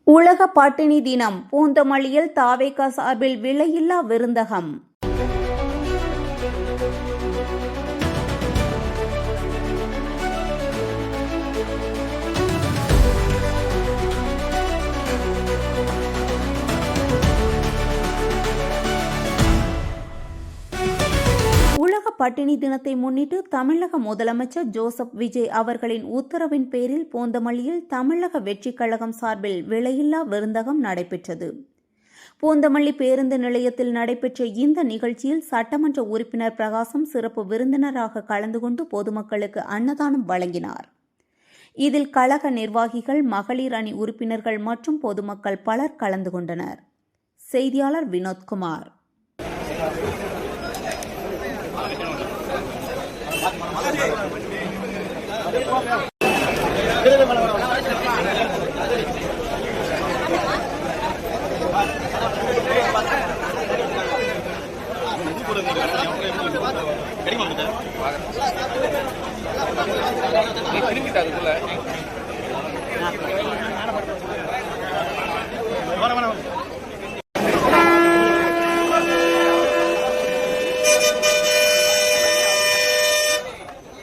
உலக பட்டினி தினம். பூந்தமல்லியில் தாவேகா சார்பில் விலையில்லா விருந்தகம். உலக பட்டினி தினத்தை முன்னிட்டு தமிழக முதலமைச்சர் ஜோசப் விஜய் அவர்களின் உத்தரவின் பேரில் பூந்தமல்லியில் தமிழக வெற்றிக் கழகம் சார்பில் விலையில்லா விருந்தகம் நடைபெற்றது. பூந்தமல்லி பேருந்து நிலையத்தில் நடைபெற்ற இந்த நிகழ்ச்சியில் சட்டமன்ற உறுப்பினர் பிரகாசம் சிறப்பு விருந்தினராக கலந்து கொண்டு பொதுமக்களுக்கு அன்னதானம் வழங்கினார். இதில் கழக நிர்வாகிகள், மகளிர் அணி உறுப்பினர்கள் மற்றும் பொதுமக்கள் பலர் கலந்து கொண்டனர். செய்தியாளர் வினோத்குமார். திரும்பிட்டு அதுக்குள்ள